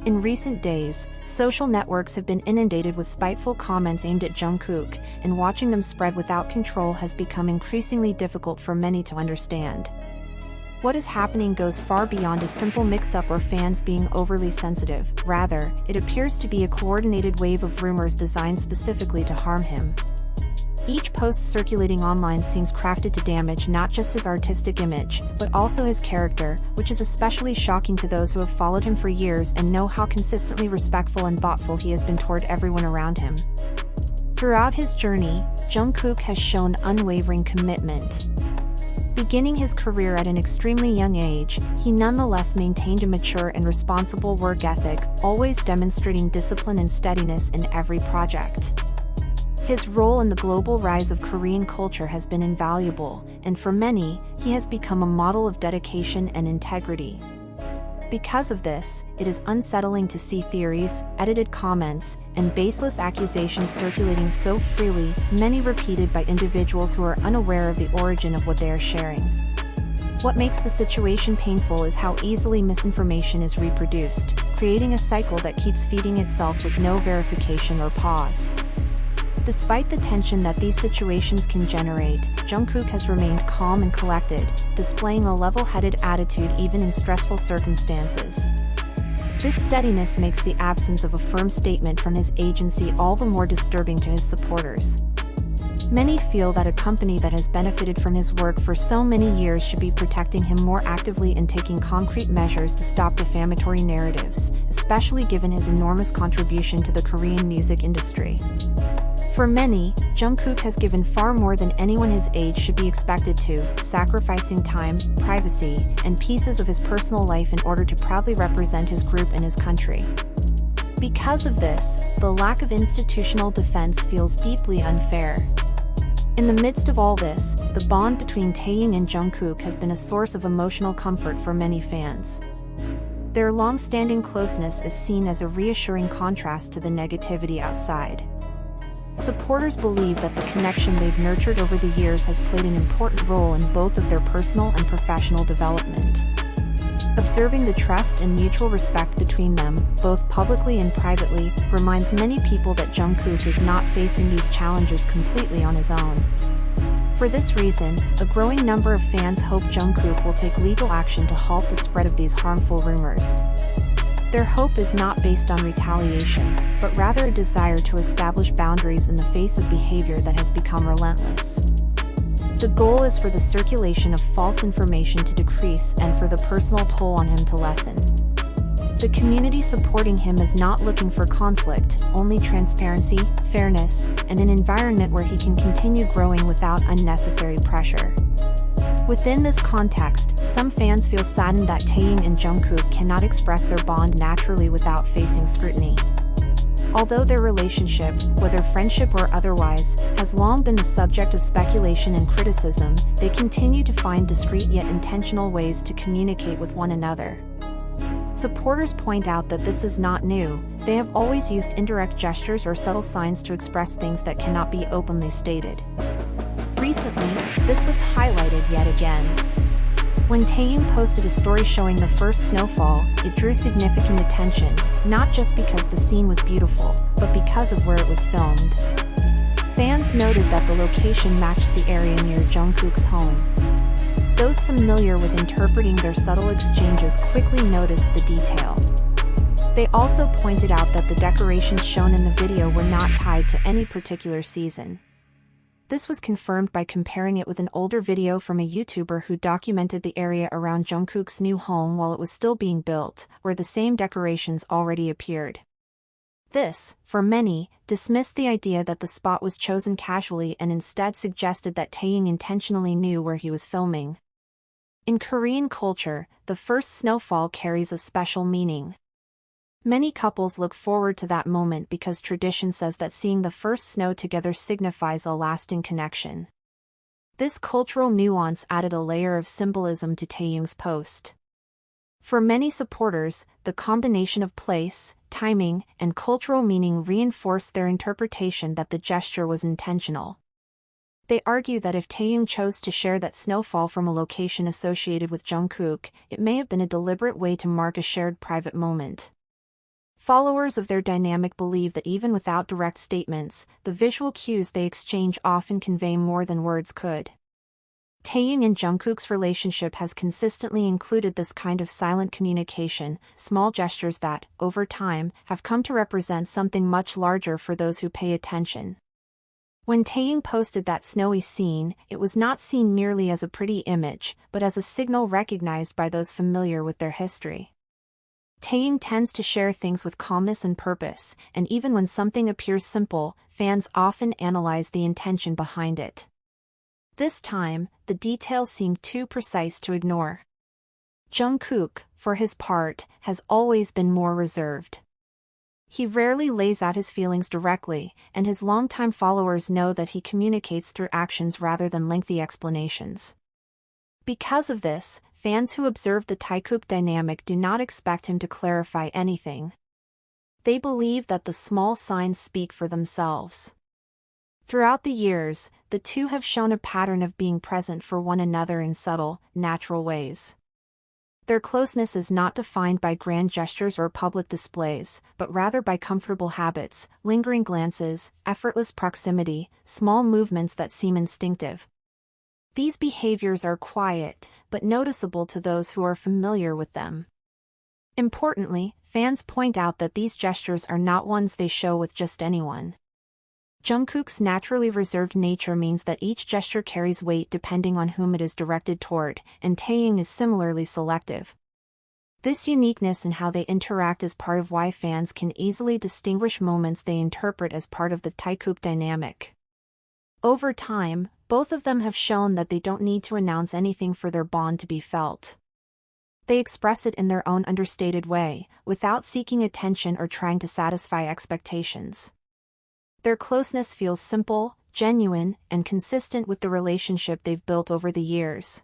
In recent days, social networks have been inundated with spiteful comments aimed at Jungkook, and watching them spread without control has become increasingly difficult for many to understand. What is happening goes far beyond a simple mix-up or fans being overly sensitive. Rather, it appears to be a coordinated wave of rumors designed specifically to harm him. Each post circulating online seems crafted to damage not just his artistic image, but also his character, which is especially shocking to those who have followed him for years and know how consistently respectful and thoughtful he has been toward everyone around him. Throughout his journey, Jungkook has shown unwavering commitment. Beginning his career at an extremely young age, he nonetheless maintained a mature and responsible work ethic, always demonstrating discipline and steadiness in every project. His role in the global rise of Korean culture has been invaluable, and for many, he has become a model of dedication and integrity. Because of this, it is unsettling to see theories, edited comments, and baseless accusations circulating so freely, many repeated by individuals who are unaware of the origin of what they are sharing. What makes the situation painful is how easily misinformation is reproduced, creating a cycle that keeps feeding itself with no verification or pause. Despite the tension that these situations can generate, Jungkook has remained calm and collected, displaying a level-headed attitude even in stressful circumstances. This steadiness makes the absence of a firm statement from his agency all the more disturbing to his supporters. Many feel that a company that has benefited from his work for so many years should be protecting him more actively and taking concrete measures to stop defamatory narratives, especially given his enormous contribution to the Korean music industry. For many, Jungkook has given far more than anyone his age should be expected to, sacrificing time, privacy, and pieces of his personal life in order to proudly represent his group and his country. Because of this, the lack of institutional defense feels deeply unfair. In the midst of all this, the bond between Taehyung and Jungkook has been a source of emotional comfort for many fans. Their long-standing closeness is seen as a reassuring contrast to the negativity outside. Supporters believe that the connection they've nurtured over the years has played an important role in both of their personal and professional development. Observing the trust and mutual respect between them, both publicly and privately, reminds many people that Jungkook is not facing these challenges completely on his own. For this reason, a growing number of fans hope Jungkook will take legal action to halt the spread of these harmful rumors. Their hope is not based on retaliation, but rather a desire to establish boundaries in the face of behavior that has become relentless. The goal is for the circulation of false information to decrease and for the personal toll on him to lessen. The community supporting him is not looking for conflict, only transparency, fairness, and an environment where he can continue growing without unnecessary pressure. Within this context, some fans feel saddened that Taehyung and Jungkook cannot express their bond naturally without facing scrutiny. Although their relationship, whether friendship or otherwise, has long been the subject of speculation and criticism, they continue to find discreet yet intentional ways to communicate with one another. Supporters point out that this is not new. They have always used indirect gestures or subtle signs to express things that cannot be openly stated. Recently, this was highlighted yet again. When Taehyung posted a story showing the first snowfall, it drew significant attention, not just because the scene was beautiful, but because of where it was filmed. Fans noted that the location matched the area near Jungkook's home. Those familiar with interpreting their subtle exchanges quickly noticed the detail. They also pointed out that the decorations shown in the video were not tied to any particular season. This was confirmed by comparing it with an older video from a YouTuber who documented the area around Jungkook's new home while it was still being built, where the same decorations already appeared. This, for many, dismissed the idea that the spot was chosen casually and instead suggested that Taehyung intentionally knew where he was filming. In Korean culture, the first snowfall carries a special meaning. Many couples look forward to that moment because tradition says that seeing the first snow together signifies a lasting connection. This cultural nuance added a layer of symbolism to Taehyung's post. For many supporters, the combination of place, timing, and cultural meaning reinforced their interpretation that the gesture was intentional. They argue that if Taehyung chose to share that snowfall from a location associated with Jungkook, it may have been a deliberate way to mark a shared private moment. Followers of their dynamic believe that even without direct statements, the visual cues they exchange often convey more than words could. Taehyung and Jungkook's relationship has consistently included this kind of silent communication, small gestures that, over time, have come to represent something much larger for those who pay attention. When Taehyung posted that snowy scene, it was not seen merely as a pretty image, but as a signal recognized by those familiar with their history. Taehyung tends to share things with calmness and purpose, and even when something appears simple, fans often analyze the intention behind it. This time, the details seem too precise to ignore. Jungkook, for his part, has always been more reserved. He rarely lays out his feelings directly, and his longtime followers know that he communicates through actions rather than lengthy explanations. Because of this, fans who observe the Taehyung dynamic do not expect him to clarify anything. They believe that the small signs speak for themselves. Throughout the years, the two have shown a pattern of being present for one another in subtle, natural ways. Their closeness is not defined by grand gestures or public displays, but rather by comfortable habits, lingering glances, effortless proximity, small movements that seem instinctive. These behaviors are quiet, but noticeable to those who are familiar with them. Importantly, fans point out that these gestures are not ones they show with just anyone. Jungkook's naturally reserved nature means that each gesture carries weight depending on whom it is directed toward, and Taehyung is similarly selective. This uniqueness in how they interact is part of why fans can easily distinguish moments they interpret as part of the Taehyung dynamic. Over time, both of them have shown that they don't need to announce anything for their bond to be felt. They express it in their own understated way, without seeking attention or trying to satisfy expectations. Their closeness feels simple, genuine, and consistent with the relationship they've built over the years.